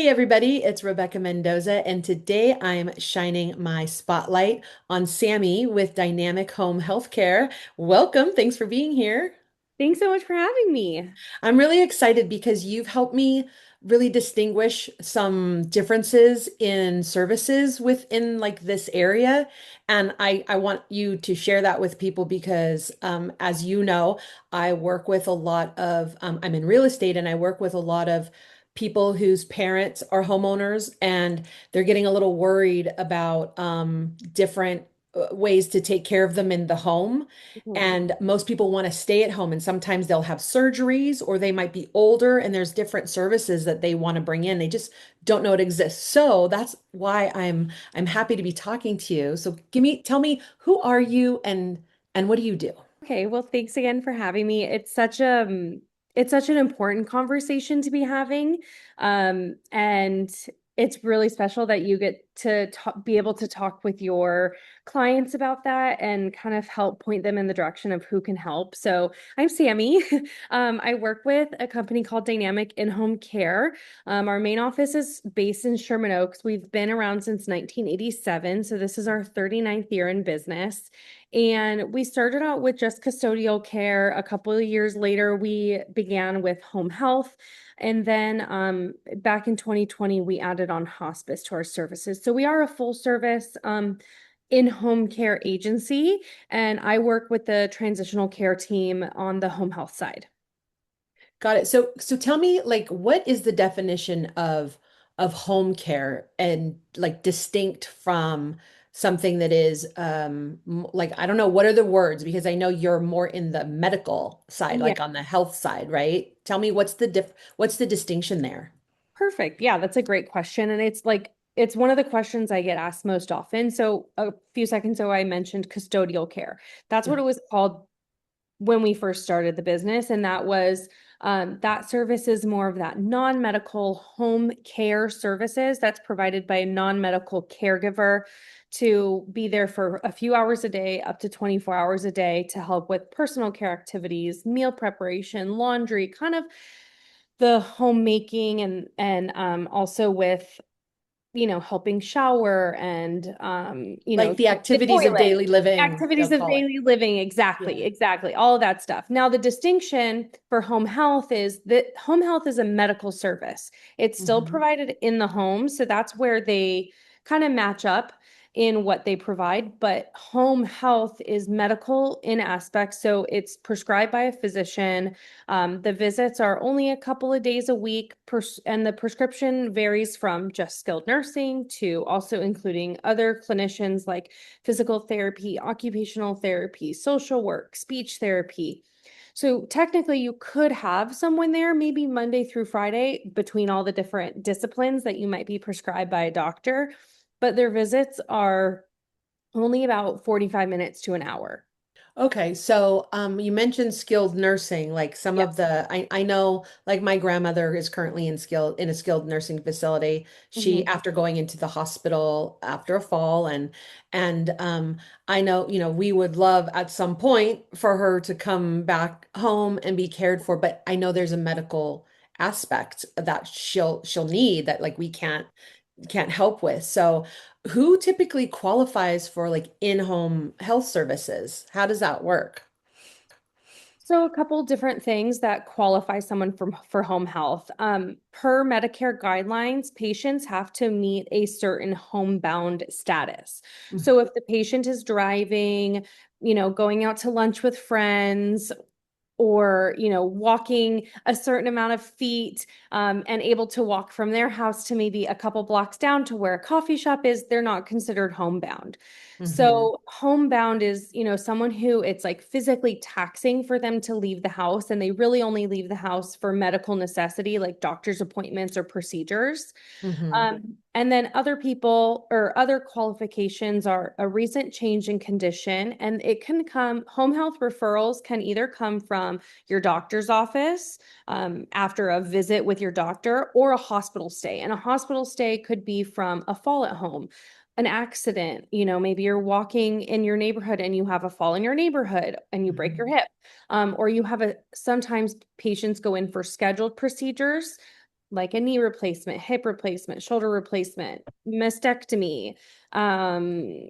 Hey everybody, it's Rebecca Mendoza, and today I'm shining my spotlight on Sammi with Dynamic Home Healthcare. Welcome, thanks for being here. Thanks so much for having me. I'm really excited because you've helped me really distinguish some differences in services within like this area. And I want you to share that with people because as you know, I work with a lot of I'm in real estate and I work with a lot of people whose parents are homeowners and they're getting a little worried about different ways to take care of them in the home. Mhm. And most people want to stay at home, and sometimes they'll have surgeries or they might be older and there's different services that they want to bring in. They just don't know it exists. So that's why I'm happy to be talking to you. So tell me who are you and what do you do? Okay, well, thanks again for having me. It's such an important conversation to be having. And it's really special that you get to be able to talk with your clients about that and kind of help point them in the direction of who can help. So I'm Sammy. I work with a company called Dynamic In-Home Care. Our main office is based in Sherman Oaks. We've been around since 1987, so this is our 39th year in business. And we started out with just custodial care. A couple of years later, we began with home health. And then back in 2020, we added on hospice to our services. So we are a full service in-home care agency, and I work with the transitional care team on the home health side. Got it. So tell me like what is the definition of home care and like distinct from something that is like I don't know what are the words because I know you're more in the medical side, Yeah. like on the health side, right? Tell me what's the distinction there? Perfect. Yeah, that's a great question. And it's one of the questions I get asked most often. So a few seconds ago, I mentioned custodial care. That's what Yeah. it was called when we first started the business. And that was that service is more of that non-medical home care services that's provided by a non-medical caregiver to be there for a few hours a day, up to 24 hours a day to help with personal care activities, meal preparation, laundry, kind of the homemaking and also with helping shower and Like the the activities of toilet, daily living, they'll activities of call it. daily living. Yeah. Exactly, all of that stuff. Now, the distinction for home health is that home health is a medical service. It's still Mhm. provided in the home, so that's where they kind of match up in what they provide. But home health is medical in aspects, so it's prescribed by a physician. The visits are only a couple of days a week, and the prescription varies from just skilled nursing to also including other clinicians like physical therapy, occupational therapy, social work, speech therapy. So technically, you could have someone there maybe Monday through Friday between all the different disciplines that you might be prescribed by a doctor, but their visits are only about 45 minutes to an hour. Okay, so you mentioned skilled nursing, like some of Yes. I know like my grandmother is currently in a skilled nursing facility. She Mhm. after going into the hospital after a fall and I know, you know, we would love at some point for her to come back home and be cared for, but I know there's a medical aspect that she'll need that like we can't help with. So, who typically qualifies for like in-home health services? How does that work? So a couple different things that qualify someone for home health. Per Medicare guidelines, patients have to meet a certain homebound status. So if the patient is driving, going out to lunch with friends, or walking a certain amount of feet and able to walk from their house to maybe a couple blocks down to where a coffee shop is, they're not considered homebound. Hmm. So homebound is someone who it's like physically taxing for them to leave the house, and they really only leave the house for medical necessity like doctor's appointments or procedures. Hmm. And then other people or other qualifications are a recent change in condition, and it can come, home health referrals can either come from your doctor's office after a visit with your doctor or a hospital stay. And a hospital stay could be from a fall at home, an accident, maybe you're walking in your neighborhood and you have a fall in your neighborhood and you break your Hmm. hip. Or you have sometimes patients go in for scheduled procedures like a knee replacement, hip replacement, shoulder replacement, mastectomy, um,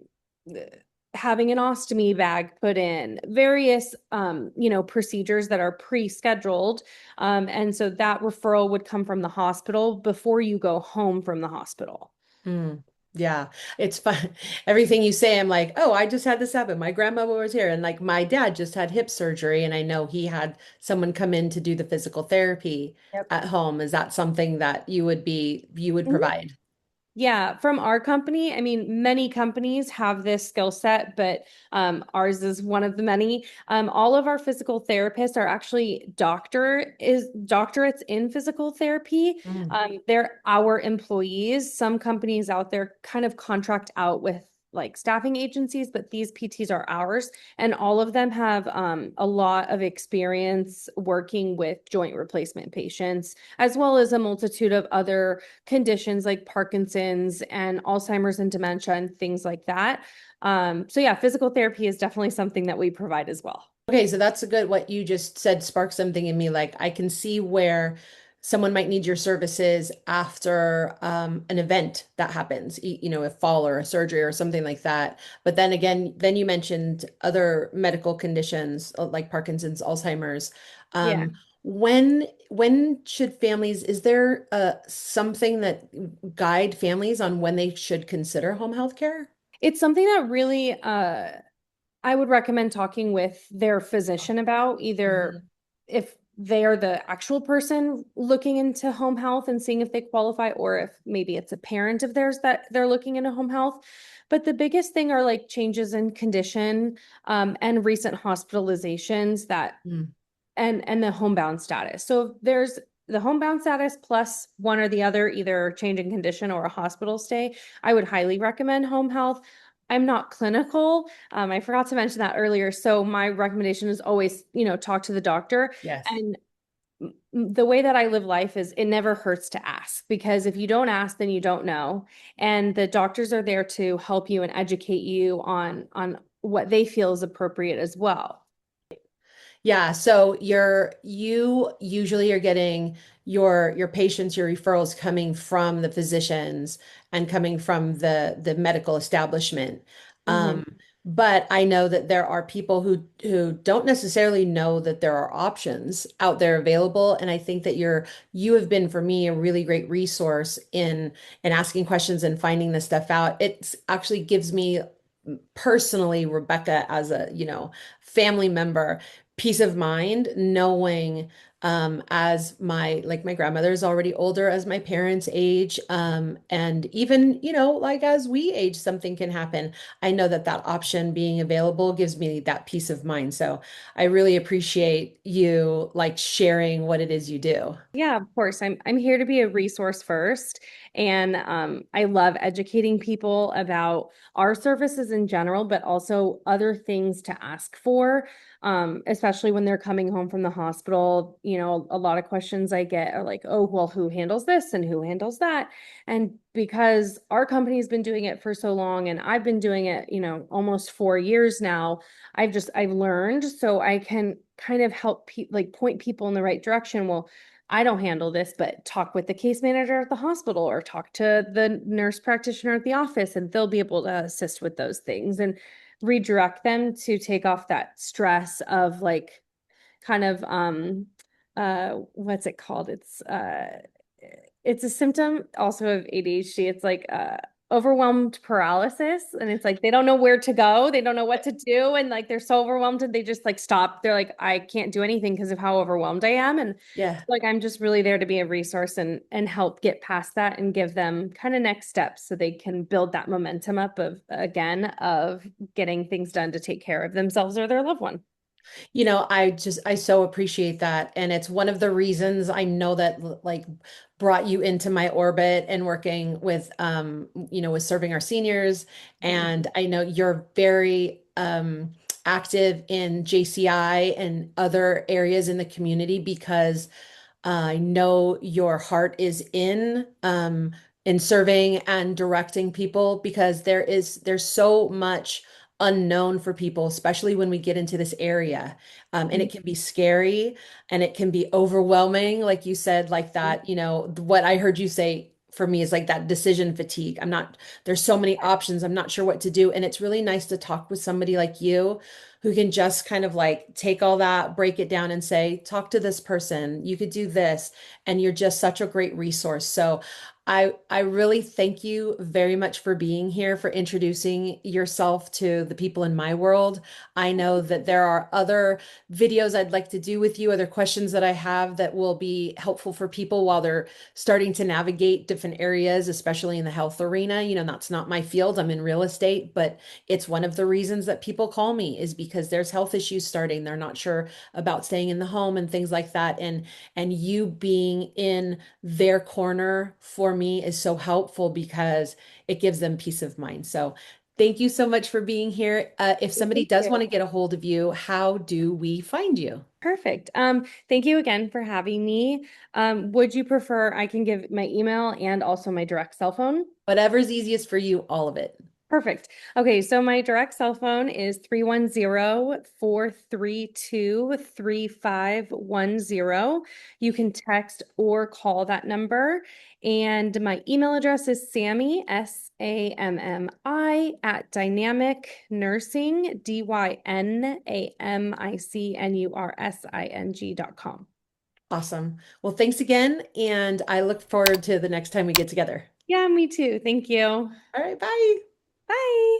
having an ostomy bag put in, various procedures that are pre-scheduled. And so that referral would come from the hospital before you go home from the hospital. Mm, yeah, it's fun. Everything you say, I'm like, oh, I just had this happen. My grandmother was here, and like my dad just had hip surgery, and I know he had someone come in to do the physical therapy Yep. at home. Is that something that you would provide? Yeah, from our company, I mean, many companies have this skill set, but ours is one of the many. All of our physical therapists are actually doctorates in physical therapy. Mm. They're our employees. Some companies out there kind of contract out with like staffing agencies, but these PTs are ours, and all of them have a lot of experience working with joint replacement patients, as well as a multitude of other conditions like Parkinson's and Alzheimer's and dementia and things like that. So yeah, physical therapy is definitely something that we provide as well. Okay, so that's a good, what you just said sparked something in me. Like I can see where someone might need your services after an event that happens, a fall or a surgery or something like that. But then again, then you mentioned other medical conditions like Parkinson's, Alzheimer's. Yeah. When should families, is there something that guide families on when they should consider home health care? It's something that really I would recommend talking with their physician about, either Mhm. if they are the actual person looking into home health and seeing if they qualify, or if maybe it's a parent of theirs that they're looking into home health. But the biggest thing are like changes in condition, and recent hospitalizations that Mm. and the homebound status. So if there's the homebound status plus one or the other, either change in condition or a hospital stay, I would highly recommend home health. I'm not clinical. I forgot to mention that earlier. So my recommendation is always, talk to the doctor. Yes. And the way that I live life is it never hurts to ask, because if you don't ask, then you don't know. And the doctors are there to help you and educate you on what they feel is appropriate as well. Yeah, so you usually are getting your patients, your referrals coming from the physicians and coming from the medical establishment. Mhm. But I know that there are people who don't necessarily know that there are options out there available. And I think that you have been for me a really great resource in asking questions and finding this stuff out. It actually gives me personally, Rebecca, as a, family member, peace of mind knowing as my grandmother is already older as my parents age and even like as we age something can happen. I know that that option being available gives me that peace of mind, so I really appreciate you like sharing what it is you do. Yeah, of course. I'm here to be a resource first, and I love educating people about our services in general, but also other things to ask for, especially when they're coming home from the hospital. A lot of questions I get are like, "Oh, well, who handles this and who handles that?" And because our company's been doing it for so long, and I've been doing it, almost 4 years now, I've learned, so I can kind of help like point people in the right direction. Well, I don't handle this, but talk with the case manager at the hospital or talk to the nurse practitioner at the office, and they'll be able to assist with those things and redirect them to take off that stress of like kind of what's it called? It's a symptom also of ADHD. It's like overwhelmed paralysis, and it's like they don't know where to go, they don't know what to do, and like they're so overwhelmed and they just like stop. They're like, I can't do anything because of how overwhelmed I am. And Yeah. like I'm just really there to be a resource and help get past that and give them kind of next steps so they can build that momentum up of again of getting things done to take care of themselves or their loved one. I so appreciate that. And it's one of the reasons I know that like brought you into my orbit and working with serving our seniors. And I know you're very active in JCI and other areas in the community because I know your heart is in serving and directing people because there's so much unknown for people, especially when we get into this area. And it can be scary and it can be overwhelming, like you said, like that, what I heard you say for me is like that decision fatigue. There's so many options. I'm not sure what to do. And it's really nice to talk with somebody like you who can just kind of like take all that, break it down and say, talk to this person. You could do this. And you're just such a great resource. So I really thank you very much for being here, for introducing yourself to the people in my world. I know that there are other videos I'd like to do with you, other questions that I have that will be helpful for people while they're starting to navigate different areas, especially in the health arena. That's not my field. I'm in real estate, but it's one of the reasons that people call me is because there's health issues starting. They're not sure about staying in the home and things like that. And you being in their corner for me is so helpful because it gives them peace of mind. So thank you so much for being here. If somebody Thank does want you. to get a hold of you, how do we find you? Perfect. Thank you again for having me. Would you prefer I can give my email and also my direct cell phone? Whatever's easiest for you, all of it. Perfect. Okay, so my direct cell phone is 310-432-3510. You can text or call that number. And my email address is Sammi, Sammi, at Dynamic Nursing, DYNAMICNURSING.com. Awesome. Well, thanks again. And I look forward to the next time we get together. Yeah, me too. Thank you. All right, bye. Bye.